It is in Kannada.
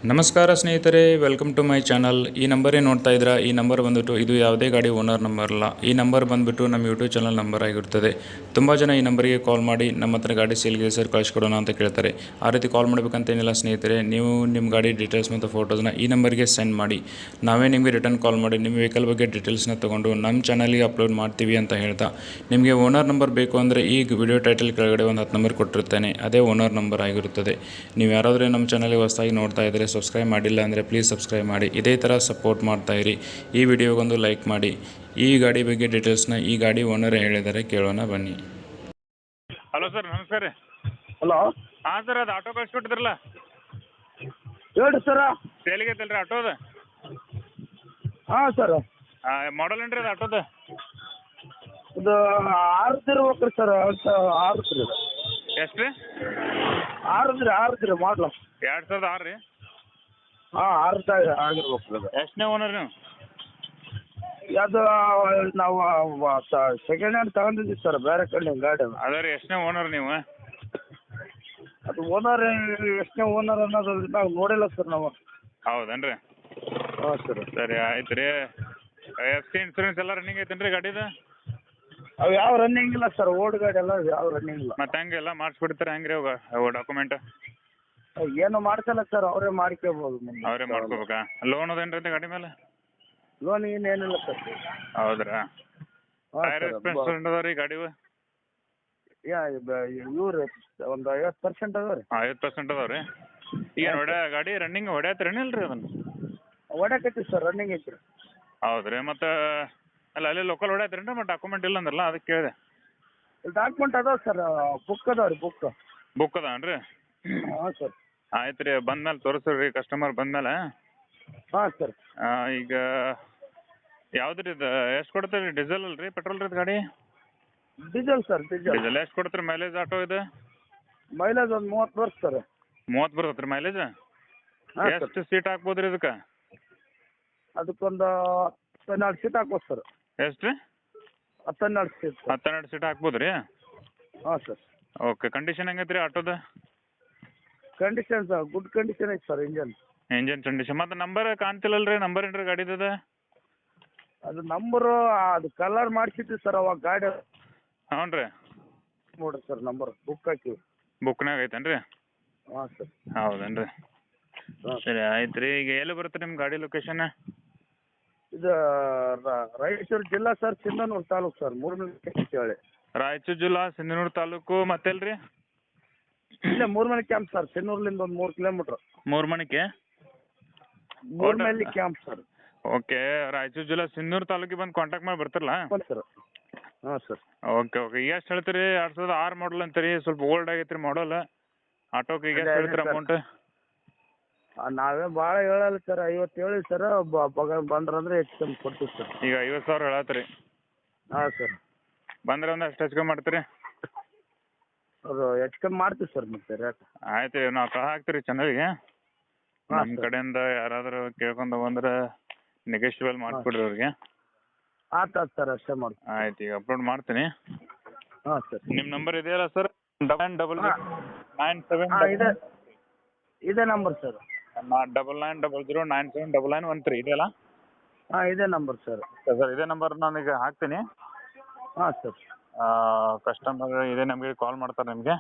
ನಮಸ್ಕಾರ ಸ್ನೇಹಿತರೆ, ವೆಲ್ಕಮ್ ಟು ಮೈ ಚಾನಲ್. ಈ ನಂಬರೇ ನೋಡ್ತಾ ಇದ್ದೀರಾ. ಈ ನಂಬರ್ ಬಂದುಬಿಟ್ಟು ಇದು ಯಾವುದೇ ಗಾಡಿ ಓನರ್ ನಂಬರ್ ಅಲ್ಲ. ಈ ನಂಬರ್ ಬಂದುಬಿಟ್ಟು ನಮ್ಮ ಯೂಟ್ಯೂಬ್ ಚಾನಲ್ ನಂಬರ್ ಆಗಿರ್ತದೆ. ತುಂಬ ಜನ ಈ ನಂಬರಿಗೆ ಕಾಲ್ ಮಾಡಿ ನಮ್ಮ ಹತ್ರ ಗಾಡಿ ಸೇಲ್ಗೆ ಸರ್ ಕಳಿಸ್ಕೊಡೋಣ ಅಂತ ಕೇಳ್ತಾರೆ. ಆ ರೀತಿ ಕಾಲ್ ಮಾಡಬೇಕಂತೇನಿಲ್ಲ ಸ್ನೇಹಿತರೆ. ನೀವು ನಿಮ್ಮ ಗಾಡಿ ಡೀಟೇಲ್ಸ್ ಮತ್ತು ಫೋಟೋಸ್ನ ಈ ನಂಬರ್ಗೆ ಸೆಂಡ್ ಮಾಡಿ, ನಾವೇ ನಿಮಗೆ ರಿಟರ್ನ್ ಕಾಲ್ ಮಾಡಿ ನಿಮ್ಮ ವೆಹಿಕಲ್ ಬಗ್ಗೆ ಡೀಟೇಲ್ಸ್ನ ತೊಗೊಂಡು ನಮ್ಮ ಚಾನಲ್ಗೆ ಅಪ್ಲೋಡ್ ಮಾಡ್ತೀವಿ ಅಂತ ಹೇಳ್ತಾ, ನಿಮಗೆ ಓನರ್ ನಂಬರ್ ಬೇಕು ಅಂದರೆ ಈ ವಿಡಿಯೋ ಟೈಟಲ್ ಕೆಳಗಡೆ ಒಂದು 10 ನಂಬರ್ ಕೊಟ್ಟಿರ್ತೇನೆ. ಅದೇ ಓನರ್ ನಂಬರ್ ಆಗಿರುತ್ತದೆ. ನೀವು ಯಾರಾದರೂ ನಮ್ಮ ಚಾನಲ್ಗೆ ಹೊಸದಾಗಿ ನೋಡ್ತಾ ಇದ್ದರೆ, ಸಬ್ಸ್ಕ್ರೈಬ್ ಮಾಡಿಲ್ಲ ಅಂದರೆ ಪ್ಲೀಸ್ ಸಬ್ಸ್ಕ್ರೈಬ್ ಮಾಡಿ. ಇದೇ ಥರ ಸಪೋರ್ಟ್ ಮಾಡ್ತಾಯಿರಿ. ಈ ವಿಡಿಯೋಗೊಂದು ಲೈಕ್ ಮಾಡಿ. ಈ ಗಾಡಿ ಬಗ್ಗೆ ಡೀಟೇಲ್ಸ್ನ ಈ ಗಾಡಿ ಓನರ್ ಹೇಳಿದರೆ ಕೇಳೋಣ ಬನ್ನಿ. ಹಲೋ ಸರ್, ನಮಸ್ಕಾರ ರೀ. ಹಲೋ ಹಾಂ ಸರ್, ಅದು ಆಟೋ ಕಳಿಸ್ಕೊಟ್ಟಿದ್ರಲ್ಲ, ಹೇಳ್ರಿ ಸರ. ಸೇಲಿಗೆ ಐತಲ್ಲ ರೀ ಆಟೋದು? ಹಾಂ ಸರ್, ಮಾಡಲ್ ಏನು ರೀ ಅದು ಆಟೋದು? ಇದು 6 ಇರ್ಬೇಕ್ರಿ ಸರ್. 6 ರೀ. ಎಷ್ಟು ರೀ? 6 ರೀ ಮಾಡಲು. 2006 ರೀ? ಹಾಂ 6 ಆಗಿರ್ಬೇಕು ಅದು. ಎಷ್ಟನೇ ಓನರ್ ನೀವು? ಅದು ನಾವು ಸೆಕೆಂಡ್ ಹ್ಯಾಂಡ್ ತಗೊಂಡಿದ್ದೀವಿ ಸರ್, ಬೇರೆ ಕಡೆ ಗಾಡಿ. ಅದೇ ರೀ, ಎಷ್ಟನೇ ಓನರ್ ನೀವು? ಅದು ಓನರ್ ಎಷ್ಟನೇ ಓನರ್ ಅನ್ನೋದು ನಾವು ನೋಡಿಲ್ಲ ಸರ್ ನಾವು. ಹೌದೇನು ರೀ? ಹಾಂ ಸರ್. ಸರಿ, ಆಯ್ತು ರೀ. ಎಫ್ ಸಿ ಇನ್ಸೂರೆನ್ಸ್ ಎಲ್ಲ ರನ್ನಿಂಗ್ ಐತೇನು ರೀ ಗಾಡಿದು? ಅವು ಯಾವ ರನ್ನಿಂಗ್ ಇಲ್ಲ ಸರ್, ಓಲ್ಡ್ ಗಾಡಿ ಎಲ್ಲ ಯಾವ ರನ್ನಿಂಗ್ ಇಲ್ಲ. ಮತ್ತೆ ಹಂಗೆ ಎಲ್ಲ ಮಾಡಿಸ್ಬಿಡ್ತಾರೆ ಹೆಂಗೆ ರೀ ಅವು ಡಾಕ್ಯುಮೆಂಟ್? ಏನು ಮಾಡ್ಸಲ್ಲ ಸರ್, ಅವರೇ ಮಾಡ್ಕೋಬೋದು. ಅವರೇ ಮಾಡ್ಕೋಬೇಕಾ? ಲೋನ್ ಅದೇನು ರೀ ಗಾಡಿ ಮೇಲೆ? ಲೋನ್ ಏನಿಲ್ಲ ಸರ್. ಹೌದ್ರಾ? ಟೈರ್ ಎಕ್ಸ್ಪೆನ್ಸ್ ಅದಾವ ರೀ ಗಾಡಿವು? ಇವ್ರು ಒಂದು 50% ಅದಾವ ರೀ. 50% ಅದಾವ ರೀ? ಈಗ ಗಾಡಿ ರನ್ನಿಂಗ್ ಹೊಡ್ಯಾತ್ರೇನು ಇಲ್ಲ ರೀ ಅದನ್ನು? ಹೊಡ್ಯಾಕತ್ತೀವಿ ಸರ್, ರನ್ನಿಂಗ್ ಐತಿ ರೀ. ಹೌದು ರೀ. ಮತ್ತು ಅಲ್ಲೇ ಲೋಕಲ್ ಹೊಡ್ಯಾತ್ರಿ ರೀ? ಮತ್ತು ಡಾಕ್ಯುಮೆಂಟ್ ಇಲ್ಲ ಅಂದ್ರಲ್ಲ, ಅದಕ್ಕೆ ಕೇಳಿದೆ. ಡಾಕ್ಯುಮೆಂಟ್ ಅದಾವ ಸರ್, ಬುಕ್ ಅದಾವ ರೀ. ಬುಕ್ ಅದಾವನ್ ರೀ? ಹಾಂ ಸರ್. ಆಯ್ತು ರೀ, ಬಂದ್ಮೇಲೆ ತೋರಿಸ್ರಿ ಕಸ್ಟಮರ್ ಬಂದಮೇಲೆ. ಹಾಂ ಸರ್. ಈಗ ಯಾವ್ದು ರೀ ಇದು? ಎಷ್ಟು ಕೊಡ್ತೀರಿ ರೀ? ಡೀಸೆಲ್ ಅಲ್ಲ ರೀ, ಪೆಟ್ರೋಲ್ ರೀ ಇದು ಗಾಡಿ? Diesel sir, diesel. ಎಷ್ಟು ಕೊಡ್ತೀರಿ ಮೈಲೇಜ್ ಆಟೋ ಇದು? ಮೈಲೇಜ್ ಒಂದು 30 ವರ್ಷ ಸರ್. 30 ಬರ್ತೈತೆ ರೀ ಮೈಲೇಜ್? ಹಾಂ ಸರ್. ಎಷ್ಟು ಸೀಟ್ ಹಾಕ್ಬೋದು ರೀ ಇದಕ್ಕೆ? ಅದಕ್ಕೊಂದು 12 ಸೀಟ್ ಹಾಕ್ಬೋದು ಸರ್. ಎಷ್ಟು ರೀ? 12 ಸೀಟ್. 12 ಸೀಟ್ ಹಾಕ್ಬೋದು ರೀ? ಹಾಂ ಸರ್. ಓಕೆ. ಕಂಡೀಷನ್ ಹೆಂಗೈತೆ ರೀ ಆಟೋದು? ಕಂಡೀಷನ್ ಸರ್, ಗುಡ್ ಕಂಡೀಷನ್ ಐತೆ ಸರ್. Engine condition. ಮತ್ತು ನಂಬರ್ ಕಾಣ್ತಿಲ್ಲಲ್ಲ ರೀ? ನಂಬರ್ ಏನು ರೀ ಗಾಡಿದು? ಅದು ನಂಬರು ಅದು ಕಲರ್ ಮಾಡಿಸಿದ್ವಿ ಸರ್ ಅವಾಗ ಗಾಡಿ. ಹ್ಞೂ ರೀ. ನೋಡಿರಿ ಸರ್, ನಂಬರ್ ಬುಕ್ ಹಾಕಿವಿ. ಬುಕ್ನಾಗ ಐತೇನು ರೀ? ಹಾಂ ಸರ್. ಹೌದೇನು ರೀ? ಸರಿ, ಆಯ್ತು ರೀ. ಈಗ ಎಲ್ಲಿ ಬರುತ್ತೆ ನಿಮ್ಮ ಗಾಡಿ ಲೊಕೇಶನ್? ಇದು ರಾಯಚೂರು ಜಿಲ್ಲಾ ಸರ್, ಸಿಂಧನೂರು ತಾಲೂಕು ಸರ್, ಮೂರ್ಮನೆ ಹೇಳಿ. ರಾಯಚೂರು ಜಿಲ್ಲಾ, ಸಿಂಧನೂರು ತಾಲೂಕು. ಮತ್ತೆಲ್ಲ ರೀ? ಇಲ್ಲೇ ಮೂರ್ಮನೆ ಕ್ಯಾಂಪ್ ಸರ್, ಸಿನ್ನೂರ್ಲಿಂದ ಒಂದು 3 ಕಿಲೋಮೀಟ್ರ್. ಮೂರ್ಮನಿಕೆ? ಮೂರ್ಮನೆ ಕ್ಯಾಂಪ್ ಸರ್. ಓಕೆ. ರಾಯಚೂರು ಜಿಲ್ಲಾ, ಸಿನ್ನೂರು ತಾಲೂಕಿಗೆ ಬಂದು ಕಾಂಟ್ಯಾಕ್ಟ್ ಮಾಡಿ ಬರ್ತಿರಲ್ಲ? ಸರ್. ಹಾಂ ಸರ್. ಓಕೆ. ಎಷ್ಟು ಹೇಳ್ತೀರಿ? 2006 ಮಾಡಲ್ ಅಂತೀರಿ, ಸ್ವಲ್ಪ ಓಲ್ಡ್ ಆಗೈತೆ ರೀ ಮಾಡಲ್. ಆಟೋಗೆ ಈಗ ಎಷ್ಟು ಹೇಳ್ತೀರಿ ಅಮೌಂಟ್? ನಾವೇ ಭಾಳ ಹೇಳಲ್ಲ ಸರ್, 50 ಹೇಳಿ ಸರ್. ಬಂದ್ರಂದ್ರೆ ಹೆಚ್ಚು ಕಮ್ಮಿ ಕೊಡ್ತೀವಿ ಸರ್. ಈಗ 50,000 ಹೇಳತ್ತೀರಿ? ಹಾಂ ಸರ್. ಬಂದ್ರೆ ಒಂದು ಎಷ್ಟು ಹೆಚ್ಚು ಕಮ್ಮಿ ಮಾಡ್ತೀರಿ? ಅದು ಹೆಚ್ಚು ಕಮ್ಮಿ ಮಾಡ್ತೀವಿ ಸರ್. ಮತ್ತೆ ರೇಟ್ ಆಯ್ತು. ನಾವು ಕಳ್ಸಿ ಹಾಕ್ತೀರಿ ಚಾನಲ್ಗೆ. ನಮ್ಮ ಕಡೆಯಿಂದ ಯಾರಾದರೂ ಕೇಳ್ಕೊಂಡು ಬಂದ್ರೆ ನೆಗೆಶ್ಟಿಬಲ್ ಮಾಡಿಕೊಡ್ರಿ ಅವ್ರಿಗೆ. ಆಯ್ತು ಸರ್, ಅಷ್ಟೇ ಮಾಡಿ. ಆಯ್ತು, ಈಗ ಅಪ್ಲೋಡ್ ಮಾಡ್ತೀನಿ. ಹಾಂ ಸರ್. ನಿಮ್ಮ ನಂಬರ್ ಇದೆಯಲ್ಲ ಸರ್? 9997. ಇದೆ, ಇದೇ ನಂಬರ್ ಸರ್. 9900979913 ಇದೆಯಲ್ಲ? ಹಾಂ, ಇದೇ ನಂಬರ್ ಸರ್. ಸರ್, ಇದೇ ನಂಬರ್ ನಾನೀಗ ಹಾಕ್ತೀನಿ. ಹಾಂ ಸರ್. ಕಸ್ಟಮರ್ ಇದೇ ನಮಗೆ ಕಾಲ್ ಮಾಡ್ತಾರೆ ನಿಮಗೆ.